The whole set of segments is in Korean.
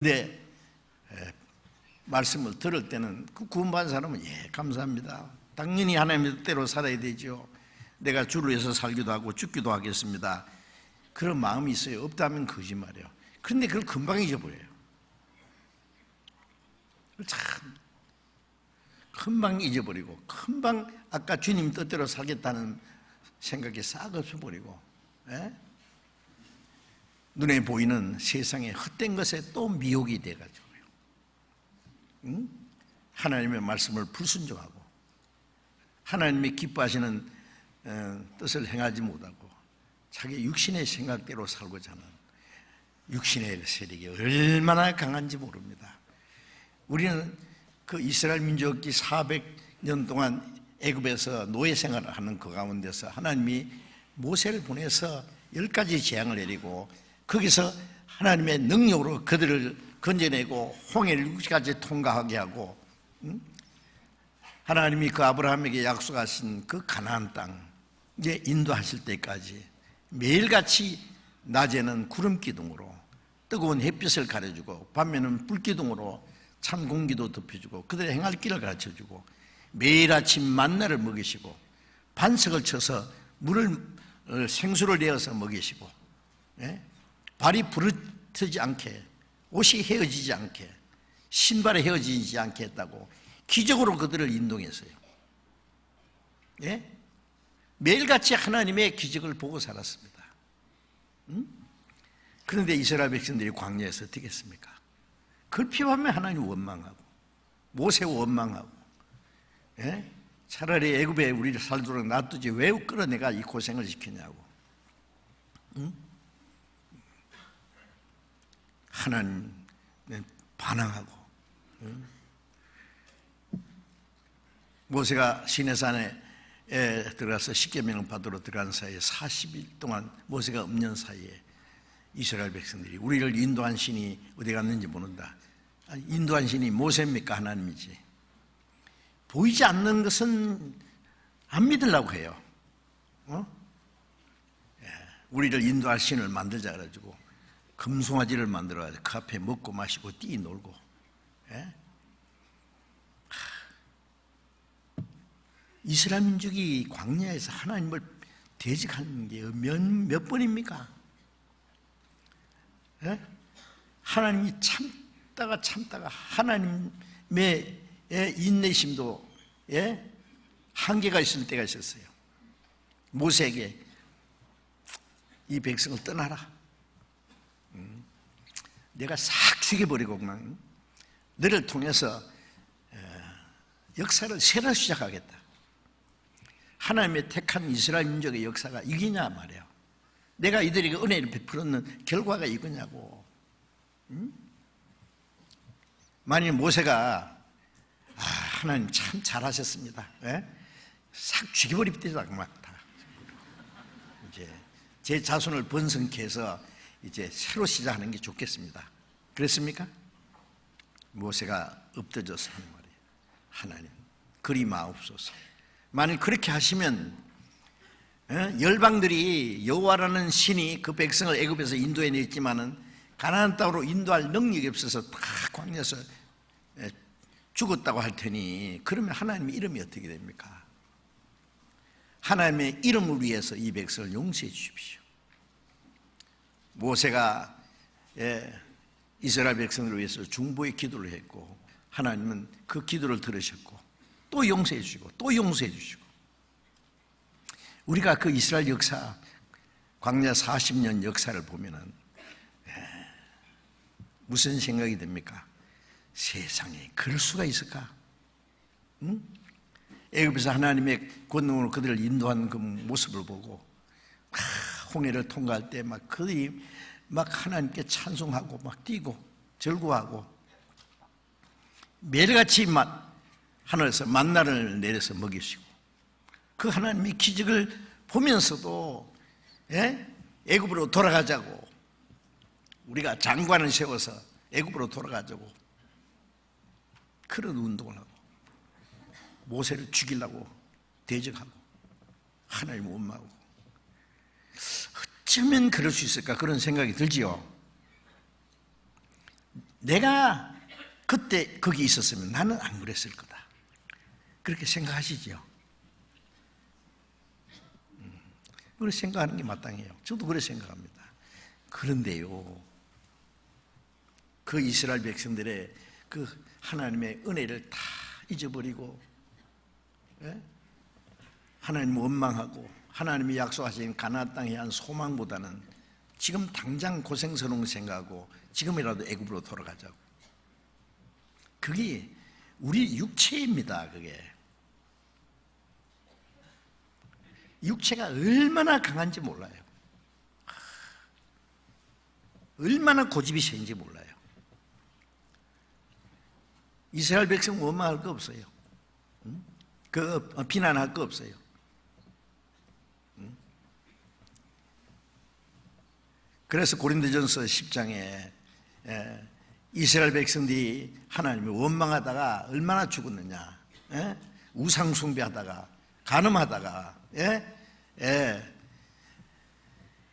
근데 말씀을 들을 때는 그 구원받은 사람은 감사합니다. 당연히 하나님의 뜻대로 살아야 되죠. 내가 주를 위해서 살기도 하고 죽기도 하겠습니다. 그런 마음이 있어요. 없다면 거짓말이에요. 그런데 그걸 금방 잊어버려요. 참 금방 잊어버리고 금방 아까 주님 뜻대로 살겠다는 생각이 싹 없어버리고 눈에 보이는 세상의 헛된 것에 또 미혹이 돼가지고요. 하나님의 말씀을 불순종하고 하나님이 기뻐하시는 뜻을 행하지 못하고 자기 육신의 생각대로 살고자 하는 육신의 세력이 얼마나 강한지 모릅니다. 우리는 그 이스라엘 민족이 400년 동안 애굽에서 노예 생활을 하는 그 가운데서 하나님이 모세를 보내서 10가지 재앙을 내리고 거기서 하나님의 능력으로 그들을 건져내고 홍해를 6가지 통과하게 하고 하나님이 그 아브라함에게 약속하신 그 가나안 땅에 인도하실 때까지 매일같이 낮에는 구름 기둥으로 뜨거운 햇빛을 가려주고 밤에는 불 기둥으로 찬 공기도 덮여주고 그들의 행할 길을 가르쳐주고 매일 아침 만나를 먹이시고 반석을 쳐서 생수를 내어서 먹이시고 발이 부러뜨지 않게 옷이 헤어지지 않게 신발이 헤어지지 않게 했다고 기적으로 그들을 인도했어요. 매일같이 하나님의 기적을 보고 살았습니다. 그런데 이스라엘 백성들이 광야에서 어떻게 했습니까? 글피하면 하나님 원망하고 모세 원망하고 차라리 애굽에 우리를 살도록 놔두지 왜 끌어내가 이 고생을 시키냐고 하나님 반항하고 모세가 시내산에 들어가서 십계명을 받으러 들어간 사이에 40일 동안 모세가 없는 사이에 이스라엘 백성들이 우리를 인도한 신이 어디 갔는지 모른다. 인도한 신이 모세입니까? 하나님이지. 보이지 않는 것은 안 믿으려고 해요. 우리를 인도할 신을 만들자 그래가지고 금송아지를 만들어가지고 그 앞에 먹고 마시고 뛰놀고 이스라엘 민족이 광야에서 하나님을 대적하는 게 몇 번입니까? 하나님이 참다가 하나님의 인내심도 한계가 있을 때가 있었어요. 모세에게 이 백성을 떠나라. 내가 싹 죽여버리고 그냥 너를 통해서 역사를 새로 시작하겠다. 하나님의 택한 이스라엘 민족의 역사가 이기냐 말이에요. 내가 이들에게 은혜를 베풀었는 결과가 이거냐고. 만일 모세가 하나님 참 잘하셨습니다. 싹 죽여버립니다. 막 다. 이제 제 자손을 번성케 해서 이제 새로 시작하는 게 좋겠습니다. 그랬습니까? 모세가 엎드려서 하는 말이에요. 하나님 그리 마옵소서. 만일 그렇게 하시면 열방들이 여호와라는 신이 그 백성을 애굽에서 인도해냈지만은 가나안 땅으로 인도할 능력이 없어서 다 광야에서 죽었다고 할 테니 그러면 하나님의 이름이 어떻게 됩니까? 하나님의 이름을 위해서 이 백성을 용서해 주십시오. 모세가 이스라엘 백성을 위해서 중보의 기도를 했고 하나님은 그 기도를 들으셨고 또 용서해 주시고 또 용서해 주시고 우리가 그 이스라엘 역사 광야 40년 역사를 보면은 무슨 생각이 듭니까? 세상에 그럴 수가 있을까? 애굽에서 하나님의 권능으로 그들을 인도한 그 모습을 보고 홍해를 통과할 때 막 그들이 막 하나님께 찬송하고 막 뛰고 절구하고 매일같이 하늘에서 만나를 내려서 먹이시고 그 하나님의 기적을 보면서도 애굽으로 돌아가자고 우리가 장관을 세워서 애굽으로 돌아가자고 그런 운동을 하고 모세를 죽이려고 대적하고 하나님 원망하고 어쩌면 그럴 수 있을까 그런 생각이 들지요. 내가 그때 거기 있었으면 나는 안 그랬을 거다. 그렇게 생각하시죠? 그렇게 생각하는 게 마땅해요. 저도 그렇게 생각합니다. 그런데요, 그 이스라엘 백성들의 그 하나님의 은혜를 다 잊어버리고, 하나님을 원망하고 하나님이 약속하신 가나안 땅에 대한 소망보다는 지금 당장 고생스러운 생각하고 지금이라도 애굽으로 돌아가자고. 그게 우리 육체입니다. 그게 육체가 얼마나 강한지 몰라요. 얼마나 고집이 센지 몰라요. 이스라엘 백성 원망할 거 없어요. 비난할 거 없어요. 그래서 고린도전서 10장에 이스라엘 백성들이 하나님을 원망하다가 얼마나 죽었느냐, 우상 숭배하다가 간음하다가,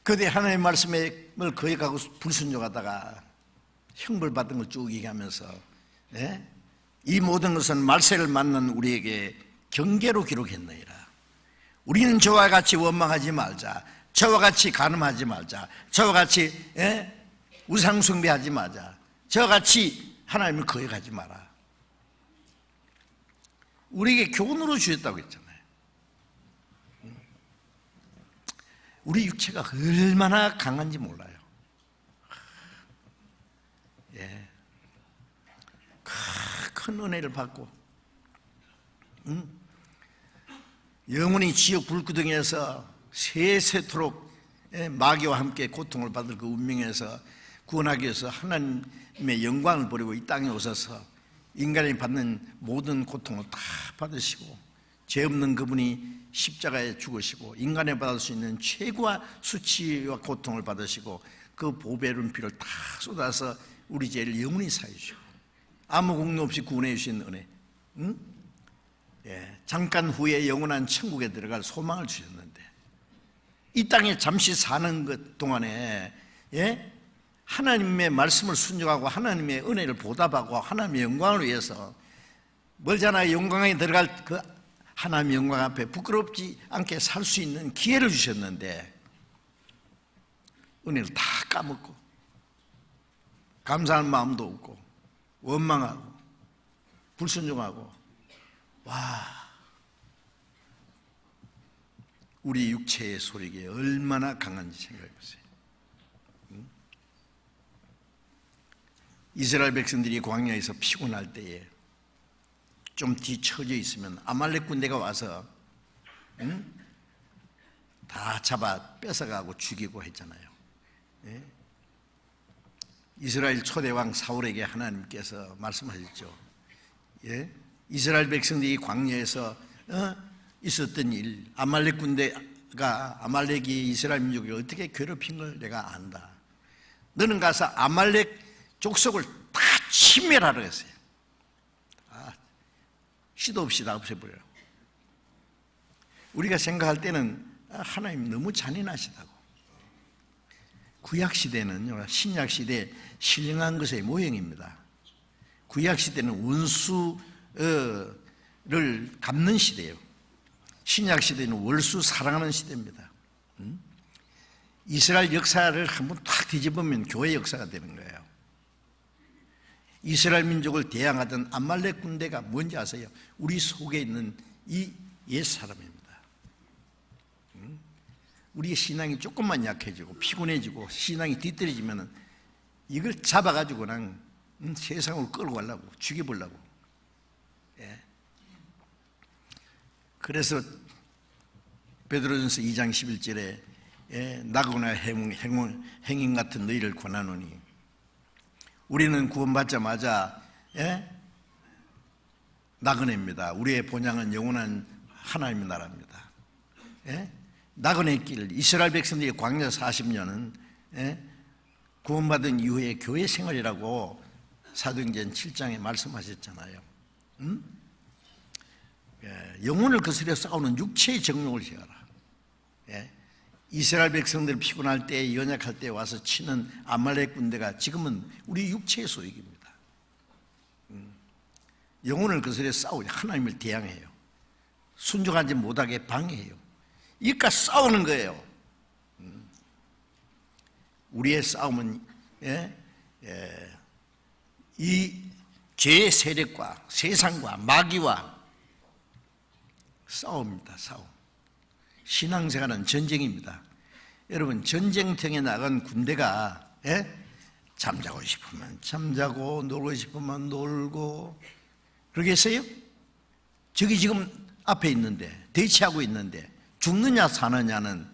그때 하나님의 말씀을 거역하고 불순종하다가 형벌 받은 걸 쭉 얘기하면서, 이 모든 것은 말세를 맞는 우리에게 경계로 기록했느니라. 우리는 저와 같이 원망하지 말자, 저와 같이 간음하지 말자, 저와 같이 우상 숭배하지 말자, 저와 같이 하나님을 거역하지 마라. 우리에게 교훈으로 주셨다고 했잖아요. 우리 육체가 얼마나 강한지 몰라요. 큰 은혜를 받고 영원히 지옥 불구덩이에서 세세토록 마귀와 함께 고통을 받을 그 운명에서 구원하기 위해서 하나님의 영광을 버리고 이 땅에 오셔서 인간이 받는 모든 고통을 다 받으시고 죄 없는 그분이 십자가에 죽으시고 인간이 받을 수 있는 최고의 수치와 고통을 받으시고 그 보배로운 피를 다 쏟아서 우리 죄를 영원히 사해주시고 아무 공로 없이 구원해 주신 은혜, 잠깐 후에 영원한 천국에 들어갈 소망을 주셨는데 이 땅에 잠시 사는 것 동안에 하나님의 말씀을 순종하고 하나님의 은혜를 보답하고 하나님의 영광을 위해서 멀잖아요. 영광에 들어갈 그 하나님의 영광 앞에 부끄럽지 않게 살 수 있는 기회를 주셨는데 은혜를 다 까먹고 감사할 마음도 없고 원망하고 불순종하고, 와, 우리 육체의 소리가 얼마나 강한지 생각해 보세요. 이스라엘 백성들이 광야에서 피곤할 때에 좀 뒤처져 있으면 아말렉 군대가 와서 다 잡아 뺏어가고 죽이고 했잖아요. 이스라엘 초대왕 사울에게 하나님께서 말씀하셨죠. 이스라엘 백성들이 광야에서 있었던 일, 아말렉 군대가 아말렉이 이스라엘 민족을 어떻게 괴롭힌 걸 내가 안다. 너는 가서 아말렉 족속을 다 침멸하라고 했어요. 시도 없이 다 없애버려요. 우리가 생각할 때는 하나님 너무 잔인하시다고. 구약시대는요, 신약시대 신령한 것의 모형입니다. 구약시대는 원수를 갚는 시대예요. 신약시대는 월수 사랑하는 시대입니다. 이스라엘 역사를 한번 탁 뒤집으면 교회 역사가 되는 거예요. 이스라엘 민족을 대항하던 아말렉 군대가 뭔지 아세요? 우리 속에 있는 이 옛사람입니다. 우리의 신앙이 조금만 약해지고 피곤해지고 신앙이 뒤떨어지면 이걸 잡아가지고 그냥 세상으로 끌고 가려고, 죽여보려고. 그래서 베드로전서 2장 11절에 나그나 행인 같은 너희를 권하노니, 우리는 구원받자마자 나그네입니다. 우리의 본향은 영원한 하나님의 나라입니다. 나그네 길, 이스라엘 백성들이 광야 40년은 구원받은 이후에 교회 생활이라고 사도행전 7장에 말씀하셨잖아요. 영혼을 거스려 싸우는 육체의 정욕을 제어하라. 이스라엘 백성들 피곤할 때, 연약할 때 와서 치는 아말렉 군대가 지금은 우리 육체의 소익입니다. 영혼을 거스려 싸우고 하나님을 대항해요. 순종하지 못하게 방해해요. 이까 싸우는 거예요. 우리의 싸움은 이 죄의 세력과 세상과 마귀와 싸움입니다. 싸움. 신앙생활은 전쟁입니다. 여러분, 전쟁터에 나간 군대가 잠자고 싶으면 잠자고 놀고 싶으면 놀고 그러겠어요? 저기 지금 앞에 있는데, 대치하고 있는데 죽느냐 사느냐는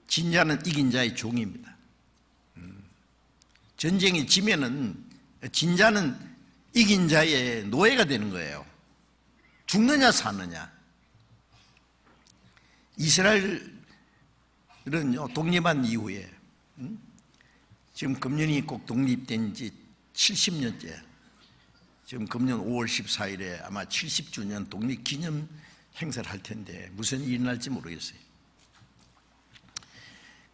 진자는 이긴 자의 종입니다. 전쟁이 지면은 진자는 이긴 자의 노예가 되는 거예요. 죽느냐 사느냐. 이스라엘은 독립한 이후에 지금 금년이 꼭 독립된 지 70년째, 지금 금년 5월 14일에 아마 70주년 독립기념 행사를 할 텐데 무슨 일이 날지 모르겠어요.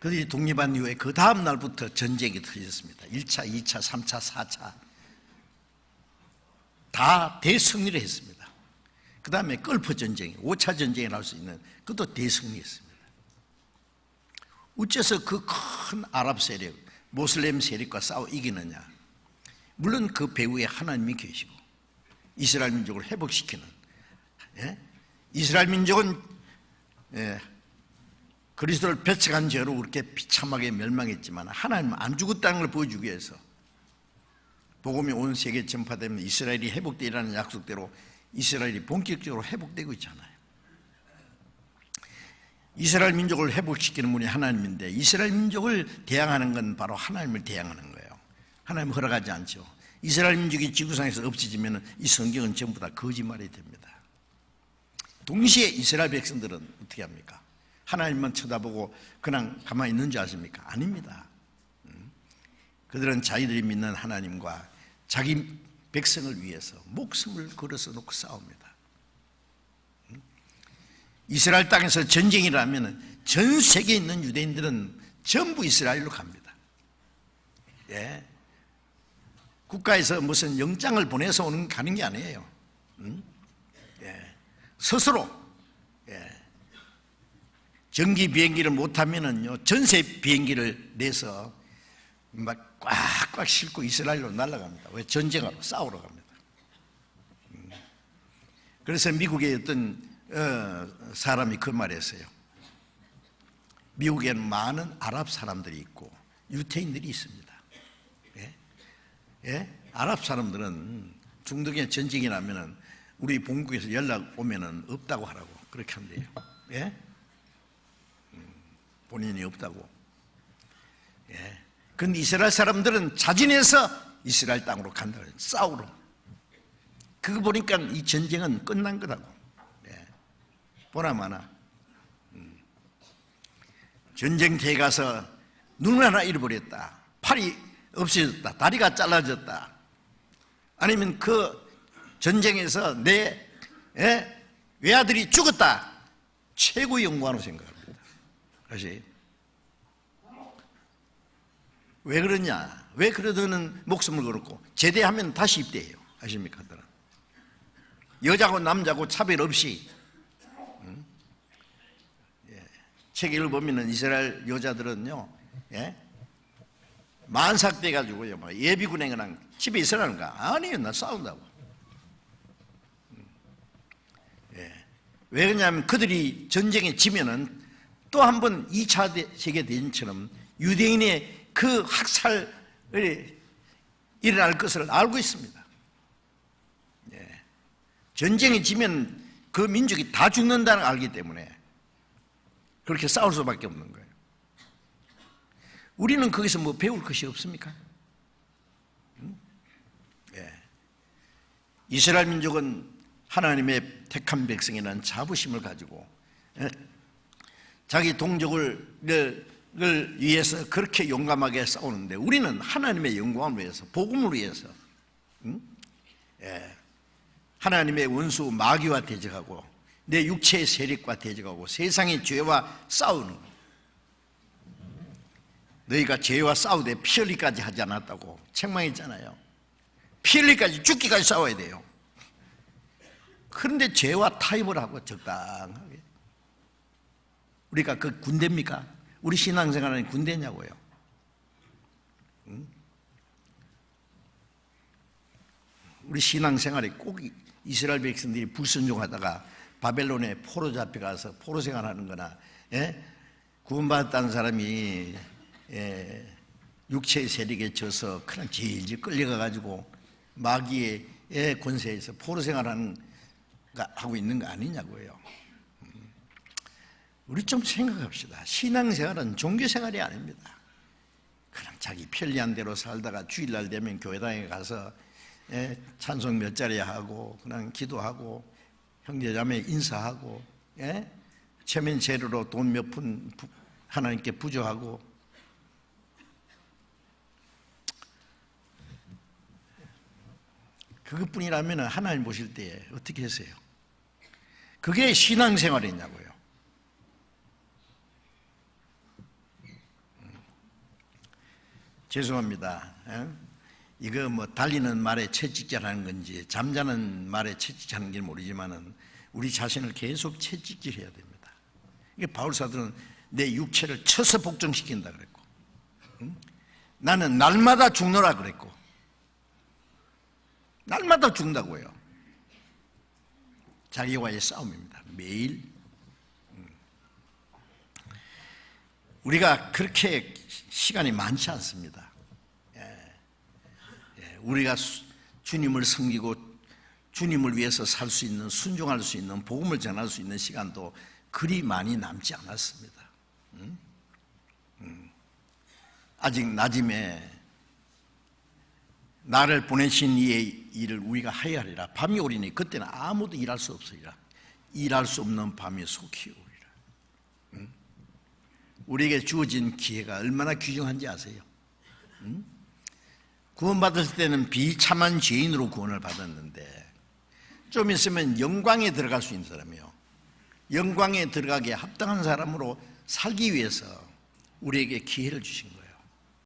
그들이 독립한 이후에 그 다음 날부터 전쟁이 터졌습니다. 1차, 2차, 3차, 4차 다 대승리를 했습니다. 그 다음에 걸프 전쟁, 5차 전쟁이 나올 수 있는 그것도 대승리했습니다. 어째서 그 큰 아랍 세력, 모슬렘 세력과 싸워 이기느냐? 물론 그 배후에 하나님이 계시고 이스라엘 민족을 회복시키는, 이스라엘 민족은 그리스도를 배척한 죄로 그렇게 비참하게 멸망했지만 하나님은 안 죽었다는 걸 보여주기 위해서 복음이 온 세계에 전파되면 이스라엘이 회복되리라는 약속대로 이스라엘이 본격적으로 회복되고 있잖아요. 이스라엘 민족을 회복시키는 분이 하나님인데 이스라엘 민족을 대항하는 건 바로 하나님을 대항하는 거예요. 하나님 허락하지 않죠. 이스라엘 민족이 지구상에서 없어지면 이 성경은 전부 다 거짓말이 됩니다. 동시에 이스라엘 백성들은 어떻게 합니까? 하나님만 쳐다보고 그냥 가만히 있는 줄 아십니까? 아닙니다. 그들은 자기들이 믿는 하나님과 자기 백성을 위해서 목숨을 걸어서 놓고 싸웁니다. 이스라엘 땅에서 전쟁이라면 전 세계에 있는 유대인들은 전부 이스라엘로 갑니다. 국가에서 무슨 영장을 보내서 가는 게 아니에요. 스스로 전기 비행기를 못하면은요 전세 비행기를 내서 막 꽉꽉 싣고 이스라엘로 날아갑니다. 왜? 전쟁하러 싸우러 갑니다. 그래서 미국의 어떤 사람이 그 말했어요. 미국에는 많은 아랍 사람들이 있고 유태인들이 있습니다. 아랍 사람들은 중동에 전쟁이 나면은 우리 본국에서 연락 오면은 없다고 하라고 그렇게 한대요. 본인이 없다고. 그런데 이스라엘 사람들은 자진해서 이스라엘 땅으로 간다고 해요. 싸우러. 그거 보니까 이 전쟁은 끝난 거라고. 보나마나 전쟁터에 가서 눈을 하나 잃어버렸다, 팔이 없어졌다, 다리가 잘라졌다, 아니면 그 전쟁에서 내 외아들이 죽었다, 최고의 영광으로 생각합니다. 다시 왜 그러냐? 왜 그러더는 목숨을 걸었고 제대하면 다시 입대해요. 아십니까? 여자고 남자고 차별 없이. 책 읽어보면 이스라엘 여자들은요 만삭돼 가지고요 막 예비군에 그냥 집에 있으라는가? 아니요, 나 싸운다고. 왜 그러냐면 그들이 전쟁에 지면은 또 한 번 2차 세계대전처럼 유대인의 그 학살이 일어날 것을 알고 있습니다. 전쟁에 지면 그 민족이 다 죽는다는 걸 알기 때문에 그렇게 싸울 수밖에 없는 거예요. 우리는 거기서 뭐 배울 것이 없습니까? 이스라엘 민족은 하나님의 택한 백성이라는 자부심을 가지고 자기 동족을 위해서 그렇게 용감하게 싸우는데 우리는 하나님의 영광을 위해서, 복음을 위해서 하나님의 원수 마귀와 대적하고 내 육체의 세력과 대적하고 세상의 죄와 싸우는 거예요. 너희가 죄와 싸우되 피 흘리까지 하지 않았다고 책망했잖아요. 피 흘리까지 죽기까지 싸워야 돼요. 그런데 죄와 타협을 하고 적당하게. 우리가 그 군대입니까? 우리 신앙생활은 군대냐고요. 우리 신앙생활에 꼭 이스라엘 백성들이 불순종하다가 바벨론에 포로 잡혀가서 포로 생활하는 거나, 구원받았다는 사람이 육체의 세력에 져서 그냥 질질 끌려가가지고 마귀의 권세에서 포로 생활하는 하고 있는 거 아니냐고요. 우리 좀 생각합시다. 신앙생활은 종교생활이 아닙니다. 그냥 자기 편리한 대로 살다가 주일날 되면 교회당에 가서 찬송 몇 자리 하고 그냥 기도하고 형제자매 인사하고 체면 재료로 돈 몇 푼 하나님께 부조하고. 그것뿐이라면 하나님 보실 때 어떻게 하세요? 그게 신앙생활이냐고요. 죄송합니다. 이거 뭐 달리는 말에 채찍질하는 건지 잠자는 말에 채찍질하는 지 모르지만은 우리 자신을 계속 채찍질해야 됩니다. 이게 바울 사도는 내 육체를 쳐서 복종시킨다 그랬고, 나는 날마다 죽노라 그랬고, 날마다 죽는다고요. 자기와의 싸움입니다. 매일. 우리가 그렇게 시간이 많지 않습니다. 우리가 주님을 섬기고 주님을 위해서 살 수 있는, 순종할 수 있는, 복음을 전할 수 있는 시간도 그리 많이 남지 않았습니다. 아직 낮임에 나를 보내신 이의 일을 우리가 하여야 하리라. 밤이 오리니 그때는 아무도 일할 수 없으리라. 일할 수 없는 밤이 속히 오리라. 우리에게 주어진 기회가 얼마나 귀중한지 아세요? 구원받았을 때는 비참한 죄인으로 구원을 받았는데 좀 있으면 영광에 들어갈 수 있는 사람이요, 영광에 들어가기에 합당한 사람으로 살기 위해서 우리에게 기회를 주신 거예요.